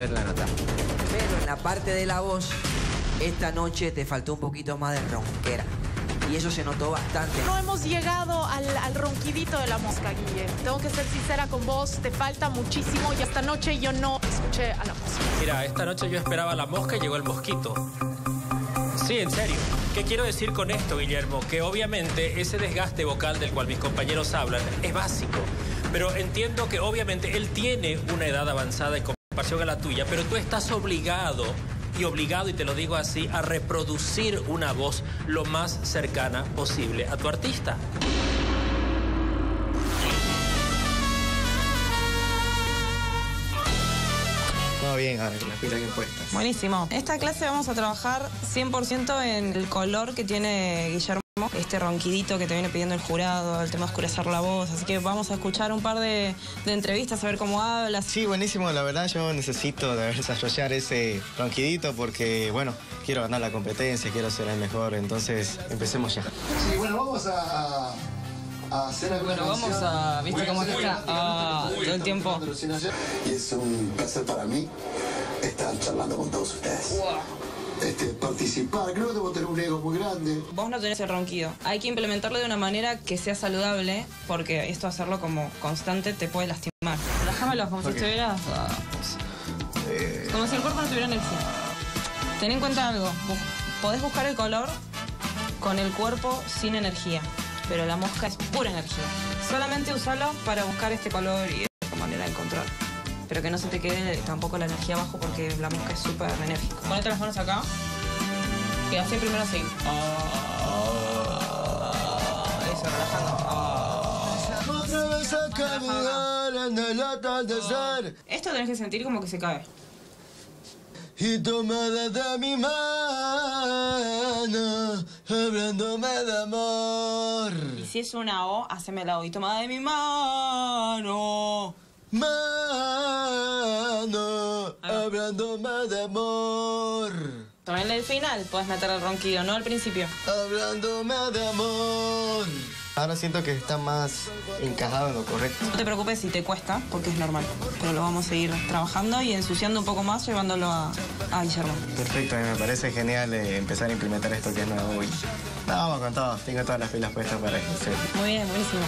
La nota. Pero en la parte de la voz, esta noche te faltó un poquito más de ronquera. Y eso se notó bastante. No hemos llegado al ronquidito de la mosca, Guille. Tengo que ser sincera con vos, te falta muchísimo y esta noche yo no escuché a la mosca. Mira, esta noche yo esperaba la mosca y llegó el mosquito. Sí, en serio. ¿Qué quiero decir con esto, Guillermo? Que obviamente ese desgaste vocal del cual mis compañeros hablan es básico. Pero entiendo que obviamente él tiene una edad avanzada en comparación a la tuya, pero tú estás obligado, y te lo digo así, a reproducir una voz lo más cercana posible a tu artista. Todo bien, ahora que las pilas bien puestas. Buenísimo. Esta clase vamos a trabajar 100% en el color que tiene Guillermo, este ronquidito que te viene pidiendo el jurado, el tema de oscurecer la voz. Así que vamos a escuchar un par de entrevistas, a ver cómo hablas. Sí, buenísimo. La verdad yo necesito desarrollar ese ronquidito porque, bueno, quiero ganar la competencia, quiero ser el mejor. Entonces, empecemos ya. Sí, bueno, vamos a hacer alguna vamos a... ¿Viste cómo está? Todo el tiempo. Y es un placer para mí estar charlando con todos ustedes. Participar, creo que debo tener un ego muy grande. Vos no tenés el ronquido. Hay que implementarlo de una manera que sea saludable, porque esto hacerlo como constante te puede lastimar. Relájamelo como si estuvieras... como si el cuerpo no tuviera energía. Ten en cuenta algo. Podés buscar el color con el cuerpo sin energía, pero la mosca es pura energía. Solamente usalo para buscar este color y esta manera de encontrar. Pero que no se te quede tampoco la energía abajo porque la mosca es súper enérgica. Ponete las manos acá y así primero así. Eso, relajando. Esto tenés que sentir como que se cae. Y tomada de mi mano, hablándome de amor. Y si es una O, haceme la O. Y tomada de mi mano. Mano, hablándome de amor. También en el final puedes meter el ronquido, no al principio. Hablándome de amor. Ahora siento que está más encajado en lo correcto. No te preocupes si te cuesta, porque es normal. Pero lo vamos a seguir trabajando y ensuciando un poco más, llevándolo a Guillermo. Perfecto, me parece genial empezar a implementar esto que es nuevo hoy. No, vamos con todo. Tengo todas las pilas puestas para ejercer. Muy bien, buenísimo.